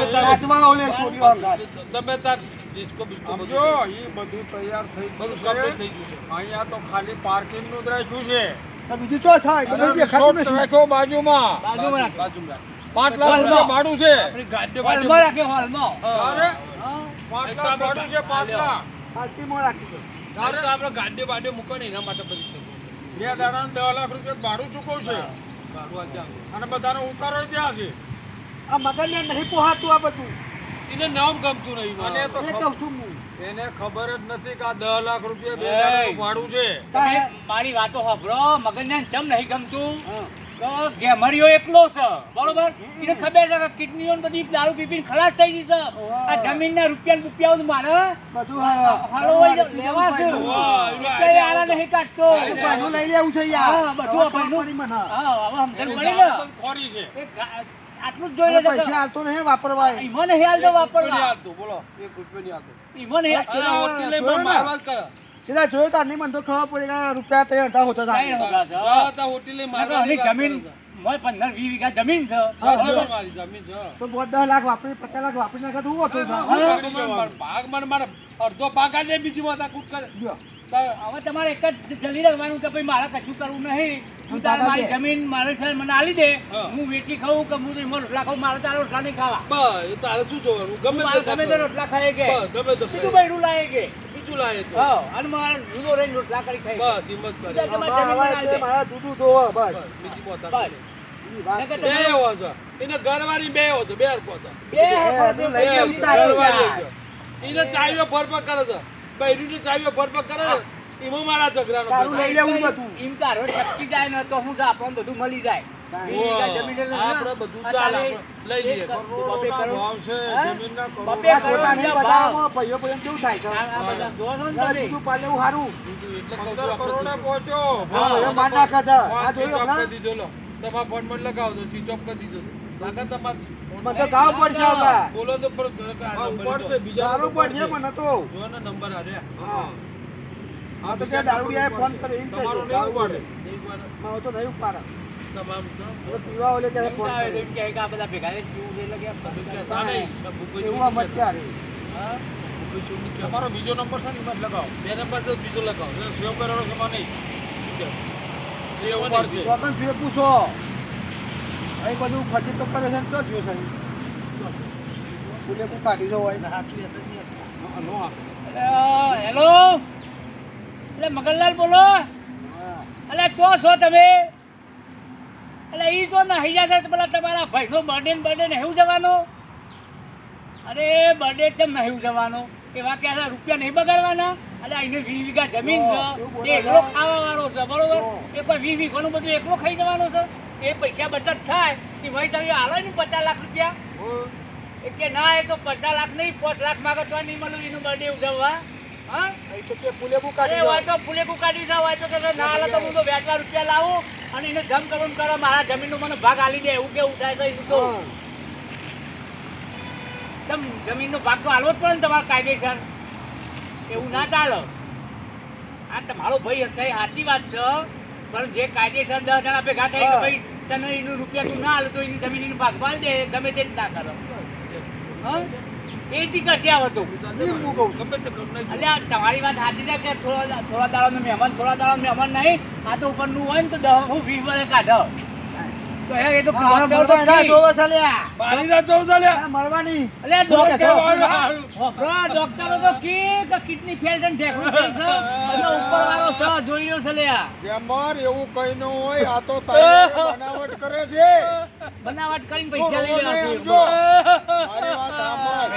નાચવા ઓલે છોડીઓ તમે તાર ડિસ્કો બિસ્કો સમજો એ બધું તૈયાર થઈ ગયું બધું કમ્પ્લીટ થઈ ગયું છે. અહીંયા તો ખાલી પાર્કિંગ નું જ રાખ્યું છે તો બીજું તો સાહેબ બધું દેખાતું રિસોર્ટ નથી રાખ્યો બાજુમાં બાજુમાં 5 લાખ રૂપિયા ભાડું છે આપણી ગાડી હોલમાં રાખે હોલમાં તારે હા 5 લાખ ભાડું છે 5 લાખ પાર્ટીમાં રાખી દો તારે તો આપણે ગાડી બાડી મૂકો ને એના માટે બધી છે. 2 દાડાને 10 લાખ રૂપિયા ભાડું ચૂકવશે બારું આ ત્યાં. અને બધાનો ઉતારો ત્યાં છે આ મગજને નહીં પોહાતું આ બધું એને નામ ગમતું નહીં અને તો એ કહું છું હું એને ખબર જ નથી કે આ 10 લાખ રૂપિયા 2 દાડાનું ભાડું છે તમે મારી વાતો સાંભળો મગજને ચમ નહીં ગમતું તો ગેમરિયો એકલો છે બરોબર એને ખબર છે કે કિડનીઓ ને બધી દારૂ પીપીને ખલાસ થઈ ગઈ છે આ જમીનના રૂપિયા મારે બધું હાલો લેવા છે એટલે આલા નહીં કાઢતો ભાઈનું લઈ લેવું છે યાર હા બધું આ ભાઈનું હા હવે સમજણ પડી ને ખોરી છે એ આટલું જ જોઈ લેજો પૈસા હાલતો નહીં વાપરવા ઈમન હેલ તો રૂપિયા નહીં વાપરવા હાલતું, બોલો 1 રૂપિયો નહીં હાલતું. ઈમન હેલ અરે હોટલ લઈ પણ મારવા જ કરે. કીધા જોયું તાર નહીં મને તો ખબર પડી કે રૂપિયા તૈયાર હતા હોતો નહીં હોગા છે હા, તો હોટલ લઈ મારવા આની જમીન મોય 15-20 વીઘા જમીન છે મારી જમીન છે. તો બહુ 10 લાખ વાપરી 50 લાખ વાપરી નાખે તો હું હતું ભાગ મને મારે અડધો ભાગ આલે બીજી માથા કૂટ કરે. હવે તમારે એક જ જલ્દી રાખવાનું કે ભાઈ મારે કશું કરવું નહીં તું તારે મારી જમીન મારે છે મને આલી દે હું વેચી ખાઉં કે હું એમાં રોટલા ખાઉં મારે તારા રોટલા નહીં ખાવા બસ એ તારે શું જોવાનું ગમે મારે તે ગમે તે રોટલા ખાય કે બસ, ગમે તે બીજું બૈરું લાવે કે બીજું લાવે તો હા અને મારે જુદો રહીને રોટલા કરી ખાય બસ હિંમત કરે બીજા તમારે જમીન મને આલી દે. મારા દૂધું જોવો બસ બસ, બીજી પોતા બસ ઈ વાત નકર બે તમે એવો છે એને ઘરવાળી બે એવો છે બે હરખો છે. બે તું લઈ લે ઉતાર ઘરવાળી છે. એને ચાવીઓ ભરપક કરે છે બૈરીની ચાવીઓ ભરપક કરે છે એમાં મારા ઝઘડાનો તારું ફેર. લઈ લેવું બધું એમ તારો શક્તિ જાય ને તો હું તો આપણને બધું મળી જાય વીઘા જમીન એટલે આપણે બધું ચાલે, આપણે લઈ લઈએ. બપે કરોડોના કરોડ. ભાવ છે હા? જમીનના કરોડો. બપે આ ખોટા નહીં કરોડના ભાવ. બજારમાં ભાઈઓ ભાઈઓ કેવું થાય છે આ બધા જોવો છો ને તારે તમે? દૂધું પાલે એવું સારું બીજું એટલે કહું છું 15 આપણે કરોડે દૂધ. પહોંચ્યો ભાઈઓ માન નાખે છે આ ફોન સ્વિચ જોયું ઓફ કરી હમણાં દીધો લો તમારા ફોન માં લગાવો તો સ્વિચ ઓફ કરી દીધો લાગે તમારે મને તો ગાવ પડશે આવતા બોલો તો પણ આ ઉપર છે બીજા દારૂ પડશે મને તો જો ને નંબર આ રહ્યા હા હા તો ક્યાં દારૂડિયાએ ફોન કર્યો એમ તમારો કહેશે નહીં દારૂ ઉપાડે. એક વાર મારો તો નહીં ઉપાડે તમામ હવે પીવા ઓલે ત્યારે ફોન આવે તો કર્યો એમ કહે કે આ બધા ભેગા થઈને પીવું છે એટલે કે કહેતા નહીં ભૂપેશ એવું આમ અત્યારે હા? ભૂપેશ ચોરની કહેતા. તમારો બીજો નંબર છે ને એમાં જ લગાવો બે નંબર તો બીજો લગાવો એટલે સેવ કરેલો છે એમાં નહીં શું કહેવું? એ ઉપર છે તો પણ ફેર પૂછો અહીં બધું ખર્ચી તો કરે છે ને તો થયો સાહેબ ફૂલે કુ કાઢી જો હોય હા, નો આપે. હેલો એટલે મગનલાલ બોલો હા એટલે ચો છો તમે એટલે ઈ તો નહીં જશે તો પેલા તમારા ભાઈનો બર્થડે ને એવું જવાનું અરે બર્થડે કેમ નહીં જવાનું એવા કે રૂપિયા નહીં બગાડવાના એટલે એને 20 વીઘા જમીન છે એ એકલો ખાવા વાળો છે બરોબર એ કોઈ 20 વીઘાનું બધું એકલો ખાઈ જવાનું છે એ પૈસા બચત થાય એ ભાઈ તમે હાલો ને 50 લાખ રૂપિયા એ કે ના એ તો 50 લાખ નહીં 5 લાખ માંગે તો નહીં મળ્યું એનું બર્થડે ઉજવવા હા અહીં તો કે ફૂલે કુ અરે કાઢી હોય તો ફૂલે કુકાડી જાવ હોય તો કે ના હાલે તો હું તો વેચવા રૂપિયા લાવું અને એને જમ કરું કરો મારા જમીનનો મને ભાગ આલી દે એવું કેવું થાય છે એનું તો તમ જમીનનો ભાગ તો આલવો જ પડે ને તમારે કાયદેસર એવું ના ચાલે આ તમારો ભાઈ હશે એ સાચી વાત છે પણ જે કાયદેસર 10 જણા ભેગા થાય કે ભાઈ તને એનું રૂપિયા તું ના હાલે તો એની જમીન એનું ભાગ પાડી દે ગમે તે જ ના કરો હા એ જ કરશે આ હતું હું કહું છું ગમે તે કરું નહીં. અલ્યા તમારી વાત સાચી છે કે થોડા દાડાનો મહેમાન નહીં આ તો ઉપરનું હોય ને તો 10 20 વર્ષ કાઢો તો એ તો હા મળવા જોવે છે લ્યા મારી રાત જવું છે લ્યા. હા, મળવાની અલ્યા સારું. ડોક્ટરો તો કે કિડની ફેલ છે ઢેકણું ફેલ છે બધો ઉપરવાળો છે જોઈ રહ્યો છે લ્યા ગેમર એવું કઈ ન હોય આ તો તારી બનાવટ કરે છે બનાવટ કરીને પૈસા લઈ લેવા છે જો મારી વાત સાંભળ.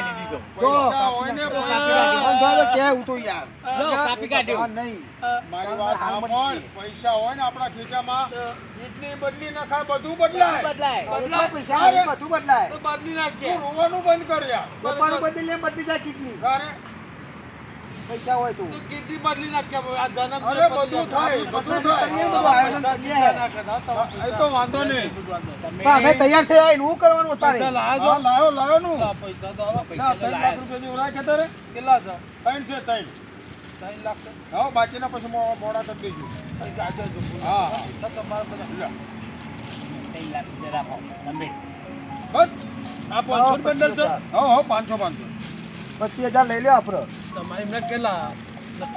પૈસા હોય ને ફોન થયો તો કે હું તો યાર જો કાપી કાઢ્યો હા નહીં મારી વાત સાંભળ પૈસા હોય ને આપણા ખીચામાં કિડની બદલી નાખાય બધું બદલાય બદલાય બદલાય પૈસા નહીં, બધું બદલાય તો બદલી નાખીએ. તું રોવાનું બંધ કર યાર પપ્પાનું બદલી લે બદલી જાય કિડની અરે પૈસા હોય તો તો કિડની બદલી નાખીએ. આ જન્મ અરે બધું થાય બધું કરીએ બધું થાય આયોજન કરીએ એ તો વાંધો નહીં પણ અમે તૈયાર થયા એને હું કરવાનું તારે લાયો લાયો નું પૈસા તો આવો. ના 3 લાખ રૂપિયા જેવું રાખે તારે કેટલા છે? 3 છે 3 3 લાખ છે? હા બાકીના પછી મોડા કરી દઈશું અહીં ગાજર જો. હા તો તમારે બધા લ્યો. 3 લાખ રૂપિયા રાખો તમે બસ આ 500 બંડલ છે હો 500 25,000 લઈ લ્યો આપણે તમારે એમને કેટલા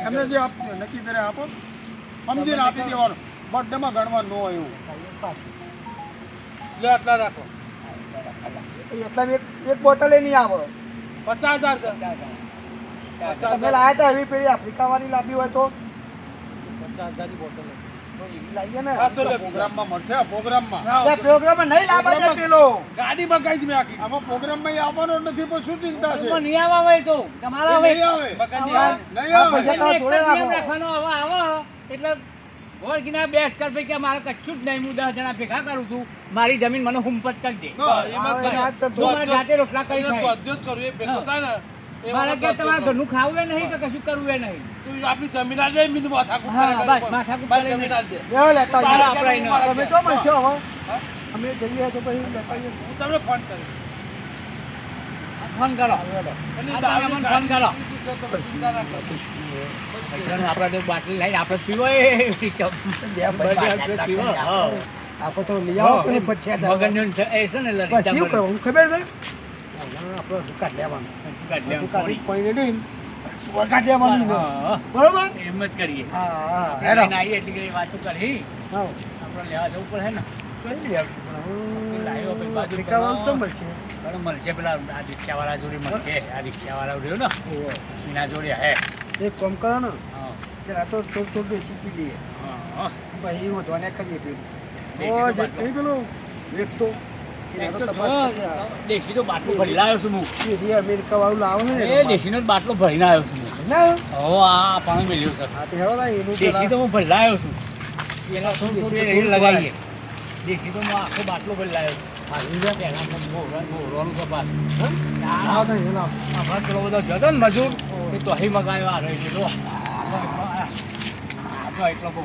એમને જે નક્કી કરે આપો સમજીને આપી દેવાનું બર્થડેમાં ગણવાનું ન હોય એવું લે આટલા રાખો એટલા એક બોટલ નહીં આવે 50,000 છે તમે લાયા હતા એવી પેલી આફ્રિકા વાળી લાવી હોય તો 50,000 ની બોટલ તો એવી લાવીએ ને હા તો લે પ્રોગ્રામમાં મળશે આ પ્રોગ્રામમાં ત્યાં પ્રોગ્રામમાં નહીં લાવવા જાય પેલો ગાડી બગાઈ જ મેં આખી આમાં પ્રોગ્રામમાં આવવાનો જ નથી પણ શું ચિંતા છે એમાં નહીં આવવા હોય તો તમારા એ હોય નહીં આવે બગાડી આ- નહીં આ આવે પૈસા એટલે એક જ જોડે નિયમ રાખો. રાખવાનો હવે આવો એટલે ગોળ કિનારે બેસ કર ભાઈ કે મારે કશું જ નહીં હું 10 જણા ભેગા કરું છું મારી જમીન મને હુંપત કરી દે એમાં આવે ને આ તો હું મારા જાતે રોટલા કરી ખાઈશ. બધું જ કરવું એ ભેગો થાય ને એ મારે વખત કે બધું તમારે જ ઘરનું ખાવું એ નહીં કે કશું કરવું એ નહીં તું આપણી જમીન આ દે મીન માથાકૂટ હા, કરે બસ, માથાકૂટ બસ કરે જમીન નહીં. આ દે લેવો લેતા તારે આવીએ. આપણે ક્યારે એને- તમે મારા ચો મળશો હવે હા? અમે જઈએ તો પછી લેતા આવીએ. હું તમને ફોન કરીશ ફોન કરો એટલે આ દારૂની તમે મને ફોન કરો. ગાડી છે તો પછી ચિંતા ના કરો. આપણે તો બાટલી લઈને આપણે પીવો એ ટીચર. બે બધે પૈસા આપણે પીવો હા. આપણે તો લઈ આવો પેલી 25,000 મગનનું છે, એ છે ને લરી પછી શું ચામડ. કરવાનું ખબર છે આપણે દુકાન લેવાનું કાઢ લેવાનું દુકાન પાણી. કોઈ લઈને વગાડ દેવાનું હા, બરોબર એમ જ કરીએ હા હા આપણે હેલો લઈને આવીએ એટલી ઘડી વાતો કરી હા આપણે લેવા જવું પડે ને જોઈ લઈએ લાવ્યો ભાઈ બાજુ રિક્ષાવાળું તો મળશે બરાબર મળશે પેલા આ રિક્ષાવાળા જોડે મળશે આ રિક્ષાવાળા રહ્યો ને એના જોડે હે એક કામ કરો ને હા જરા તો થોડું થોડું બેસી પી લઈએ હા પછી વધવાને કરીએ પેલું દેશી ઓ તો જે બાટલો. નહીં પેલું વેચતો એક એનો તો તપાસ જો, કરીએ. દેશી તો બાટલો ભરી લાવ્યો છું હું સીધી અમેરિકા વાળું લાવો ને એ દેશીનો જ બાટલો ભરીને આવ્યો છું હું. ના હો આ પાણી મેલ્યું છે હા તો હેરો ના એનું દેશી તો હું ભરી લાવ્યો છું એના શું થોડું થોડું દેશી એ તો લગાવીએ દેશી તો હું આખો બાટલો ભરી લાવ્યો છું હાલી જા. પહેલાં તો મોરવાનું કપાસ હા તો હેલો આભાર પેલો બધો છે તો ને મજૂર એ તો અહીં મગાવ્યો આ રહી છે જો. આ તો એટલો બહુ